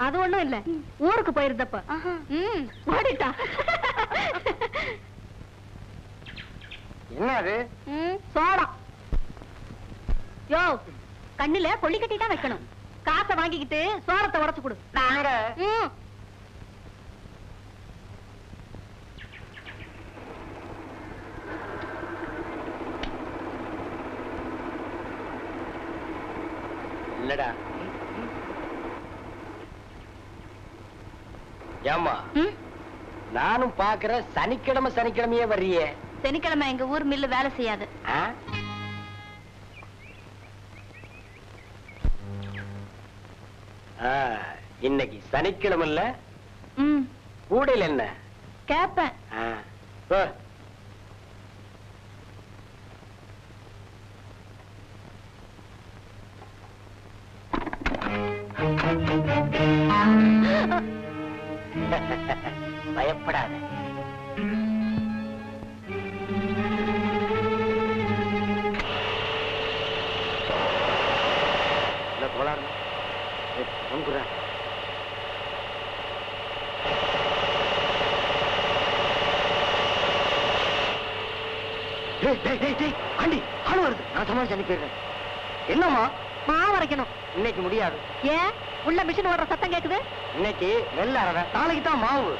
அது ஒண்ணும் இல்ல, ஊருக்கு போயிருந்தப்ப ஓடிட்டா. என்ன அது? சோளம். யோ, கண்ணுல கொள்ளி கட்டி தான் வைக்கணும். காசை வாங்கிக்கிட்டு சோளத்தை உடைச்சு கொடு. நாங்க இல்லடா. ஏமா நானும் பாக்குறேன், சனிக்கிழமை சனிக்கிழமையே வர்றியே. சனிக்கிழமை எங்க ஊர் மில்லு வேலை செய்யாது. இன்னைக்கு சனிக்கிழமை இல்ல, கூடையில் என்ன கேப்பேன். பயப்படாத. ஆண்டி ஆளு வருது, நான் சமாளிச்சு அனுப்பிடுறேன். என்னம்மா? மாவு அரைக்கணும். இன்னைக்கு முடியாது. ஏன்? உள்ள மிஷின் ஓடுற சத்தம் கேக்குது. இன்னைக்கு வெள்ள அரை, நாளைக்கு தான் மாவு.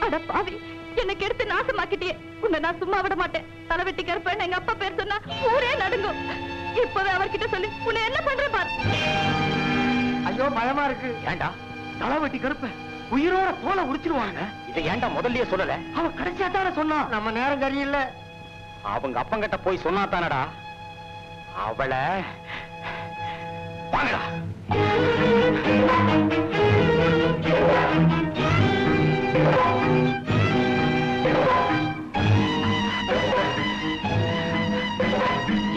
அட பாவி, எனக்கு எடுத்து நாசமாக்கிட்டே. உன்னை நான் சும்மா விட மாட்டேன். தலைவெட்டி கருப்பேன் எங்க அப்பா பேர் சொன்னா ஊரே நடுங்கும். இப்பவே அவர்கிட்ட சொல்லி உன்னை என்ன பண்ற பாரு. ஐயோ பயமா இருக்கு. ஏண்டா தலைவெட்டி கருப்ப உயிரோட தோலை உரிச்சிருவாங்க. இதை ஏண்டா முதல்லயே சொல்லல? அவன் கடைசியா தானே சொன்னான். நம்ம நேரம் சரியில்லை. அவங்க அப்பங்கிட்ட போய் சொன்னா தானடா. அவளை வாங்கடா.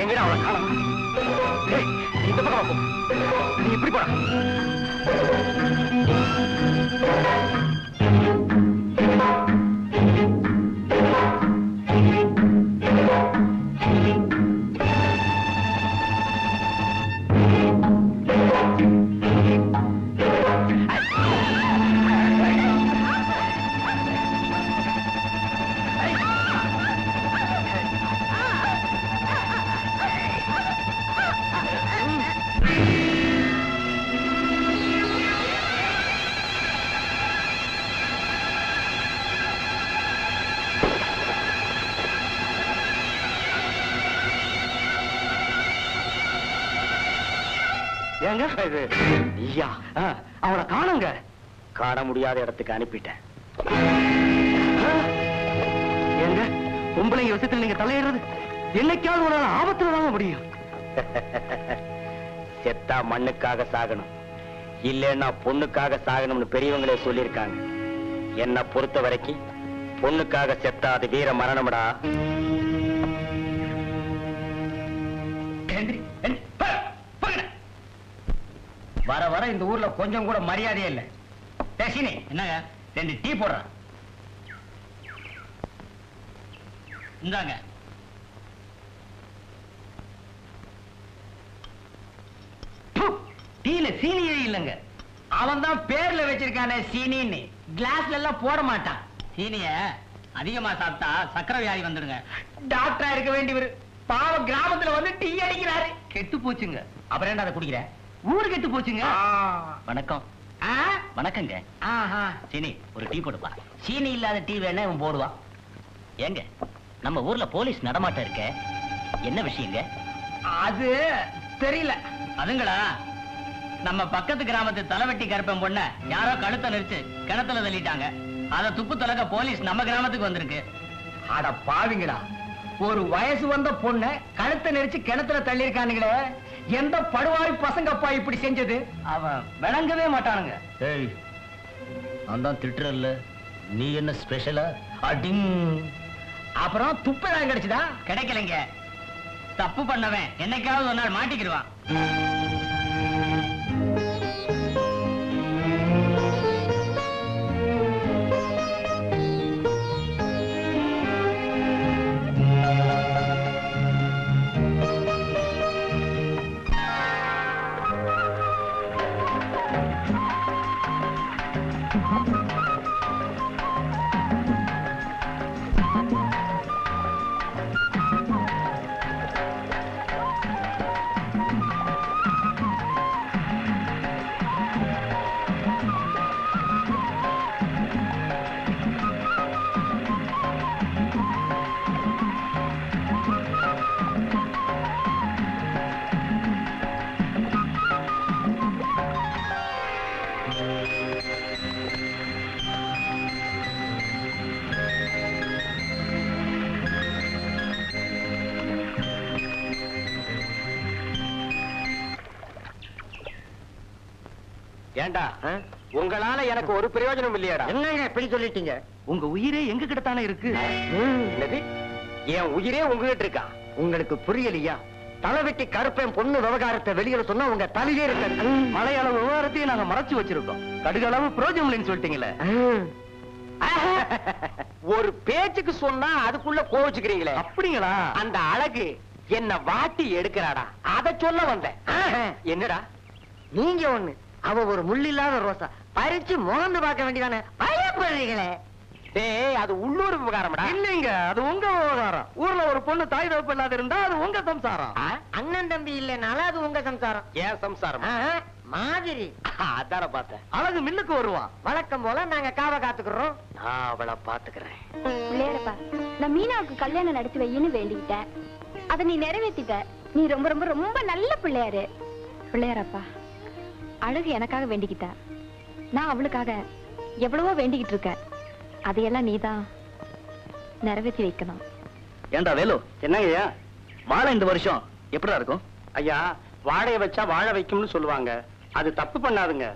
எங்கடா அவளை காணோம்? இந்த பக்கம் போ. நீ இப்படி போடா. அவளை காணுங்க. காண முடியாத இடத்துக்கு அனுப்பிட்டேன். எங்க பொம்பளைங்க விஷயத்தில் நீங்க தலையிடுறது என்னைக்காவது ஒரு ஆபத்துல தாங்க முடியும். செத்தா மண்ணுக்காக சாகணும், இல்லைன்னா பொண்ணுக்காக சாகணும்னு பெரியவங்களே சொல்லியிருக்காங்க. என்ன பொறுத்த வரைக்கும் பொண்ணுக்காக செத்தா அது வீர மரணம்டா. வர வர இந்த ஊர்ல கொஞ்சம் கூட மரியாதையே இல்ல. டேசினி என்னங்க 2 டீ போடுறேன். இந்தாங்க. டீல சீனியே இல்லங்க. அவன் தான் பேர்ல வச்சிருக்கானே சீனின்னு. கிளாஸ்ல எல்லாம் போட மாட்டான். சீனிய அதிகமா சாப்பிட்டா சக்கரை வியாதி வந்துடுங்க. டாக்டரா இருக்க வேண்டியவர் பாவம் கிராமத்துல வந்து டீ அடிக்கிறாரு. கெட்டு போச்சுங்க. அப்புறம் என்ன அதை குடிக்கிற? ஊரு கெட்டு போச்சுங்க. வணக்கம். வணக்கங்க. சீனி ஒரு டீ போடுப்பா. சீனி இல்லாத டீ வேணா இவன் போடுவான். ஏங்க நம்ம ஊர்ல போலீஸ் நடமாட்டம் இருக்க, என்ன விஷயங்க? அது தெரியல. அதுங்களா நம்ம பக்கத்து கிராமத்து தலைவெட்டி கருப்பன் பொண்ண யாரோ கழுத்தை நெரிச்சு கிணத்துல தள்ளிட்டாங்க. அத துப்பு தொலைக்க போலீஸ் நம்ம கிராமத்துக்கு வந்திருக்கு. அட பாவிங்களா, ஒரு வயசு வந்த பொண்ண கழுத்தை நெரிச்சு கிணத்துல தள்ளி இருக்கானுங்களே. எந்த படுவாய் பசங்கப்பா இப்படி செஞ்சது? அவன் விளங்கவே மாட்டானுங்க. ஏய் நான் தான் திட்டுறல்ல, நீ என்ன ஸ்பெஷலா? அடிங். அப்புறம் துப்பதான் கிடைச்சதா? கிடைக்கலைங்க. தப்பு பண்ணவன் என்னைக்காவது ஒரு நாள் மாட்டிக்கிடுவான். ஏண்டா உங்களால எனக்கு ஒரு பிரயோஜனம் இல்லையாடா? என்னங்க இப்படி சொல்லிட்டீங்க? உங்க உயிரே எங்க கிட்ட தானே இருக்கு. என்னது? என் உயிரே உங்ககிட்ட இருக்கா? உங்களுக்கு புரியலையா? தலைவெட்டி கருப்பேன் பொண்ணு விவகாரத்தை வெளியில சொன்னா உங்க தலையே இருக்காது. மலையளவு விவகாரத்தையும் நாங்க மறைச்சு வச்சிருக்கோம். கடுகளவு புரோஜனம் இல்லைன்னு சொல்லிட்டீங்களே. ஒரு பேச்சுக்கு சொன்னா அதுக்குள்ள கோவிச்சுக்கிறீங்களே. அப்படிங்களா? அந்த அழகு என்ன வாட்டி எடுக்கிறாடா, அத சொல்ல வந்தேன். என்னடா நீங்க ஒண்ணு, அவ ஒரு முள்ளில்லாத ரோசா. பறிச்சு மோந்து பார்க்க வேண்டியதானே, பயப்படுறீங்களே. டேய், அது உள்ளூர் விவகாரம்டா. இல்லைங்க, அது உங்க விவகாரம். ஊர்ல ஒரு பொண்ணு தாய் தகப்பு இல்லாத இருந்தா அது உங்க சம்சாரம். அண்ணன் தம்பி இல்லனால அது உங்க சம்சாரம். ஏன் சம்சாரம் மாதிரி அதான பார்த்தேன். அழகு மில்லுக்கு வருவான். வழக்கம் போல நாங்க காவ காத்துக்கிறோம். நான் அவளை பாத்துக்கிறேன். பிள்ளையாரப்பா, நான் மீனாவுக்கு கல்யாணம் நடத்தி வையின்னு வேண்டிக்கிட்டேன். அதை நீ நிறைவேற்றிட்ட. நீ ரொம்ப ரொம்ப ரொம்ப நல்ல பிள்ளையாரு. பிள்ளையாரப்பா, அழகு எனக்காக வேண்டிக்கிட்டா. நான் அவளுக்காக எவ்வளவோ வேண்டிக்கிட்டு இருக்கேன். அதையெல்லாம் நீதான் நிறைவேற்றி வைக்கணும். ஏண்டா வேலு, என்னங்கய்யா வாழை இந்த வருஷம் எப்படா இருக்கும்? ஐயா, வாழைய வச்சா வாழை வைக்கும்னு சொல்லுவாங்க. அது தப்பு பண்ணாதுங்க.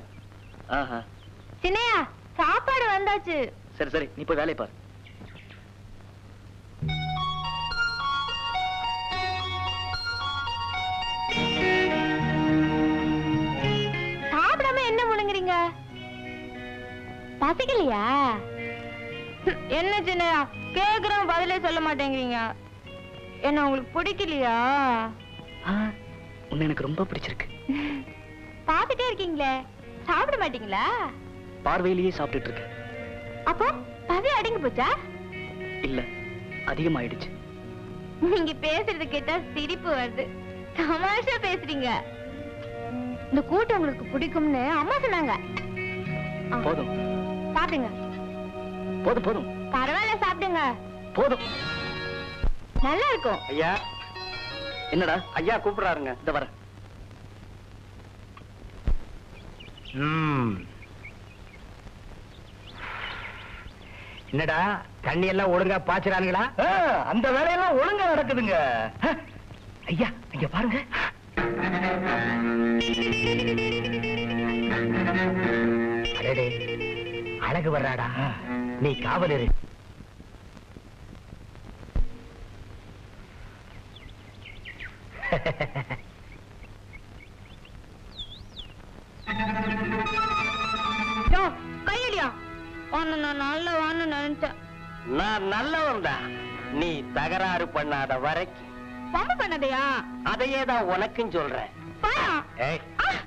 சின்னையா, சாப்பாடு வந்தாச்சு. சரி சரி, நீ போய் வேலையை பாரு. சாப்பிடாம என்ன முழுங்குறீங்க? பசிக்கலையா? என்ன சின்னையா, கேக்குறோம் பதிலே சொல்ல மாட்டேங்கிறீங்க. என்ன உங்களுக்கு பிடிக்கலையா? உன்னை எனக்கு ரொம்ப பிடிச்சிருக்கு. பாத்துட்டே இருக்கீங்களே, சாப்பிட மாட்டீங்களா? பார்வையிலேயே சாப்பிட்டுட்டு இருக்கேன். அப்போ பசி அடங்கி போச்சா? இல்ல, அதிகமாயிடுச்சு. நீங்க பேசுறது கேட்டா சிரிப்பு வருது. தமாஷா பேசுறீங்க. இந்த கூட்டம் உங்களுக்கு பிடிக்கும்னு அம்மா சொன்னாங்க. போதும் சாப்பிடுங்க. போதும் போதும், பரவாயில்ல, சாப்பிடுங்க. போதும். நல்லா இருக்கும். ஐயா, என்னடா? ஐயா கூப்பிடுறாருங்க. இந்த வர. என்னடா, தண்ணி எல்லாம் ஒழுங்கா பாய்ச்சறானுங்களா? அந்த வேலையெல்லாம் ஒழுங்கா நடக்குதுங்க. ஐயா, இங்க பாருங்க. அடடே, அழகு வர்றாடா. நீ காவல் இரு. கையடியா, நான் நல்ல வான்னு நினைச்சேன். நான் நல்லவன் தான். நீ தகராறு பண்ணாத வரைக்கும். பம்பு பண்ணதையா? அதையே தான் உனக்கும் சொல்றேன். பாயா? ஏய், ஏய்.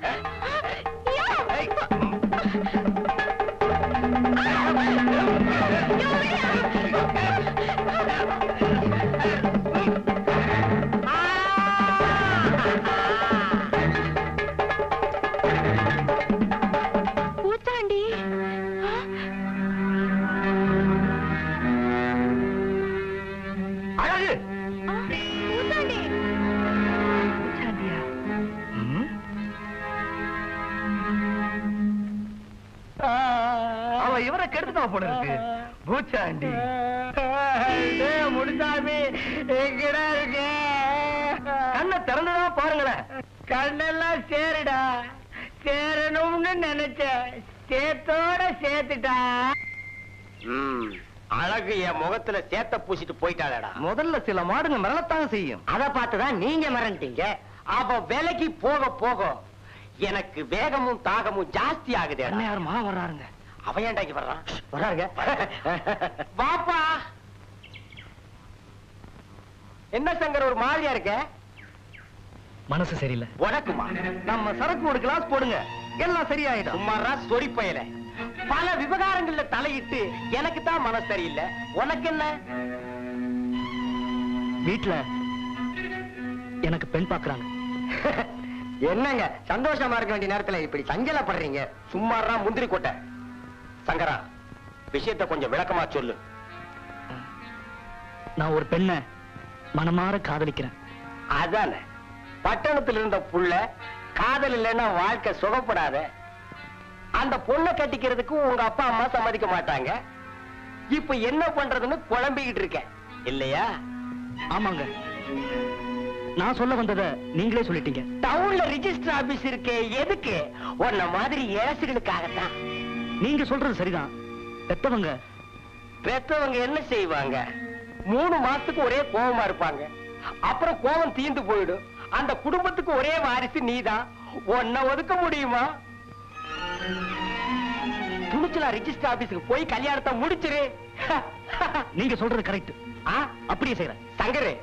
பூச்சாண்டி, அழகு பூச்சாண்டி. அவ இவரை கெடுத்துட்டா போல இருக்கு. பூச்சாண்டி முடிசாமி எங்கடா இருக்க? கண்ணை திறந்துதான் பாருங்களேன். கண்ணெல்லாம் சேருடா. சேரணும்னு நினைச்ச, சேத்தோட சேர்த்துட்டா. அழகு என் முகத்துல சேத்த பூசிட்டு போயிட்டாளடா. முதல்ல சில மாடுங்க மிரளத்தான் செய்யும். அத பார்த்துதான் நீங்க மறந்துட்டீங்க. அவ வேலைக்கு போக போக எனக்கு வேகமும் தாகமும் ஜாஸ்தி ஆகுது. யார் மா வர்றாருங்க? அவன் ஏண்டாக்கி வர்றான்? வர்றாருங்க. வாப்பா. என்ன சங்கர் ஒரு மாதிரியா இருக்க? மனசு சரியில்லை. உனக்குமா? நம்ம சரக்கு ஒரு கிளாஸ் போடுங்க, எல்லாம் சரியாயிடும். சும்மாரா சொறி பயல. பல விவகாரங்கள்ல தலையிட்டு எனக்கு தான் மனசு சரியில்லை. உனக்கு என்ன? வீட்டுல எனக்கு பெண் பாக்குறாங்க. என்னங்க சந்தோஷமா இருக்க வேண்டிய நேரத்துல இப்படி சஞ்சலப்படுறீங்க? சும்மாரா முந்திரி கொட்டை. சங்கரா, விஷயத்தை கொஞ்சம் விளக்கமா சொல்லு. நான் ஒரு பெண்ணை மனமாற காதலிக்கிறேன். அதானே, பட்டணத்தில் இருந்த புள்ள காதல் இல்லைன்னா வாழ்க்கை சுகப்படாத. அந்த பொண்ணை கட்டிக்கிறதுக்கு உங்க அப்பா அம்மா சம்மதிக்க மாட்டாங்க. இப்ப என்ன பண்றதுன்னு குழம்பிக்கிட்டு இருக்க இல்லையா? ஆமாங்க, நான் சொல்ல வந்தத நீங்களே சொல்லிட்டீங்க. டவுன்ல ரிஜிஸ்டர் ஆபீஸ் இருக்கே, எதுக்கு? உன்ன மாதிரி ஏசுகளுக்காகத்தான். நீங்க சொல்றது சரிதான். பெத்தவங்க என்ன செய்வாங்க? 3 மாசத்துக்கு ஒரே கோபமா இருப்பாங்க. அப்புறம் கோபம் தீந்து போயிடும். அந்த குடும்பத்துக்கு ஒரே வாரிசு நீதான். உன்னை ஒதுக்க முடியுமா? துணிச்சலா ரிஜிஸ்டர் ஆபீஸுக்கு போய் கல்யாணத்தை முடிச்சிரு. நீங்க சொல்றது கரெக்ட். அப்படியே செய்யறேன். சங்கரே,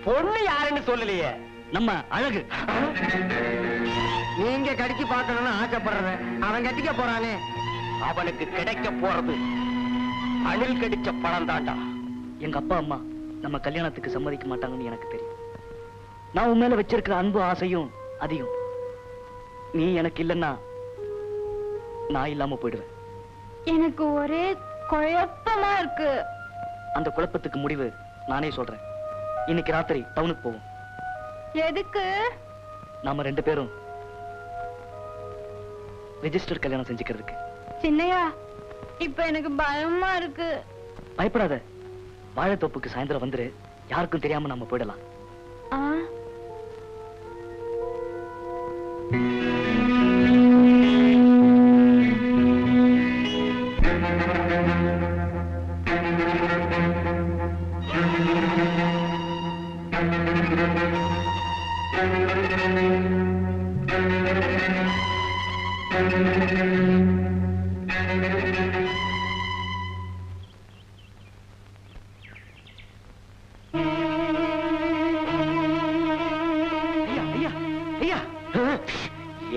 பொண்ணு யாருன்னு சொல்லலையே. நம்ம அழகு. நீங்க கடிச்சு பார்க்கணும்னு ஆசைப்படுறத அவன் கட்டிக்க போறானே. அவனுக்கு கிடைக்க போறது அணில் கடிச்ச பழம் தாண்டா. எங்க அப்பா அம்மா நம்ம கல்யாணத்துக்கு சம்மதிக்க மாட்டாங்கன்னு எனக்கு தெரியும். நான் உன் மேல வச்சிருக்கிற அன்பு ஆசையும் அதிகம். நீ எனக்கு இல்லைன்னா நான் இல்லாம போயிடுவேன். எனக்கு ஒரே குழப்பமா இருக்கு. அந்த குழப்பத்துக்கு முடிவு நானே சொல்றேன். இன்னைக்கு ராத்திரி டவுனுக்கு போவோம். எதுக்கு? நாம 2 பேரும் ரெஜிஸ்டர் கல்யாணம் செஞ்சுக்கிறதுக்கு. சின்னையா, இப்ப எனக்கு பயமா இருக்கு. பயப்படாத. வாழைத்தோப்புக்கு சாயந்தரம் வந்துரு. யாருக்கும் தெரியாம நம்ம போயிடலாம். ஆ,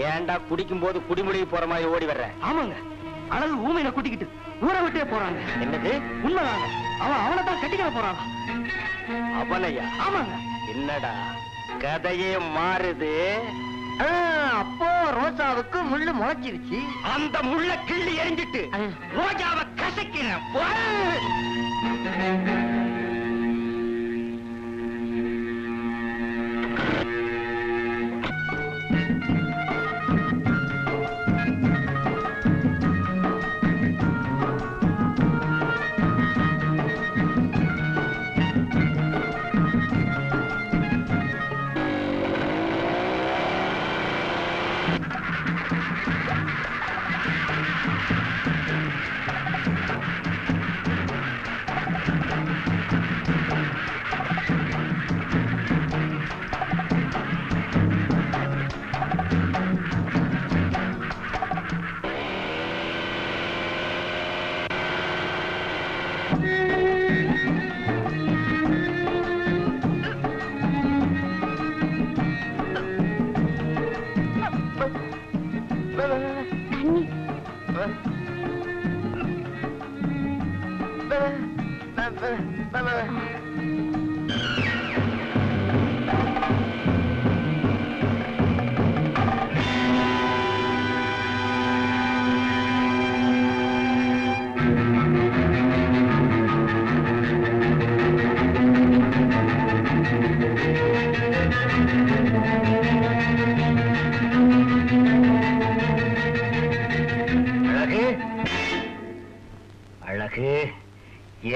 ஏன்டா குடிக்கும் போது குடிமுடிவு போற மாதிரி ஓடி வர்ற? ஆமாங்க, அழகு ஊமையில கூட்டிக்கிட்டு ஊரை விட்டே போறாங்க. என்னது? உண்மைதாங்க. அவனை தான் கட்டிக்கிற போறான். அவனையா? ஆமாங்க. என்னடா கதையே மாறுது? அப்போ ரோசாவுக்கு முள்ளு முளைச்சிருச்சு. அந்த முள்ள கிள்ளி எரிஞ்சிட்டு ரோஜாவை கசக்கிறேன்.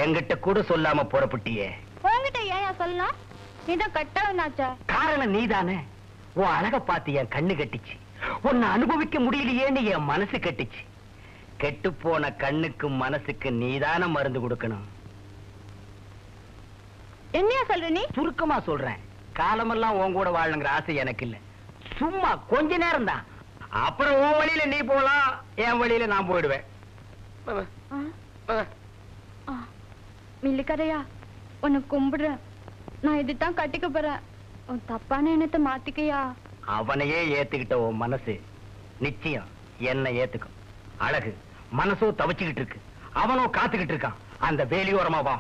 என்கிட்ட கூட சொல்லாம புறப்பட்டியே. உன்கிட்ட ஏன் சொல்லலாம்? நீதான் கட்டவனாச்சா? காரணம் நீதானே. உன் அழக பார்த்து என் கண்ணு கட்டிச்சு. உன்னை அனுபவிக்க முடியலையேன்னு என் மனசு கட்டிச்சு. கெட்டு போன கண்ணுக்கு மனசுக்கு நீதான மருந்து கொடுக்கணும். என்னையா சொல்ற நீ? சுருக்கமா சொல்றேன். காலமெல்லாம் உன் கூட வாழணுங்கிற ஆசை எனக்கு இல்ல. சும்மா கொஞ்ச நேரம் தான். அப்புறம் உன் வழியில நீ போலாம், என் வழியில நான் போயிடுவேன். மில்லிக்கரையா, உன்னை கும்பிடுறேன். நான் இதுதான் கட்டிக்க போறேன். உன் தப்பான எண்ணத்தை மாத்திக்கையா. அவனையே ஏத்துக்கிட்ட உன் மனசு நிச்சயம் என்ன ஏத்துக்கும். அழகு மனசோ தவிச்சுக்கிட்டு இருக்கு, அவனோ காத்துக்கிட்டு இருக்கான். அந்த வேலியோரமா வா.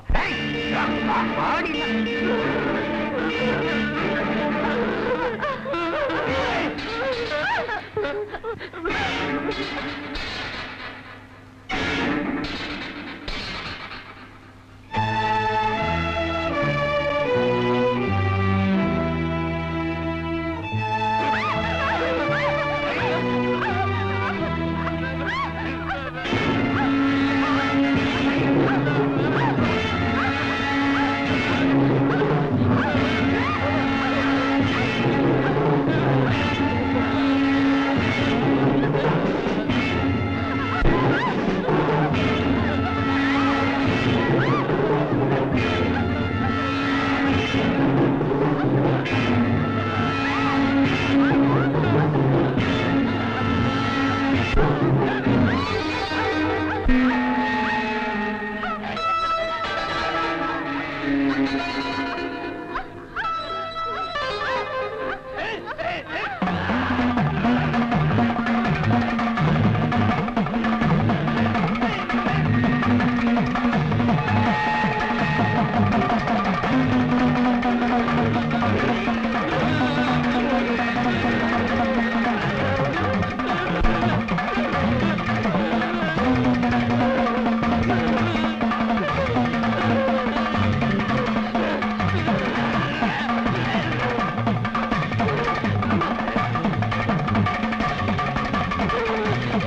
ஆ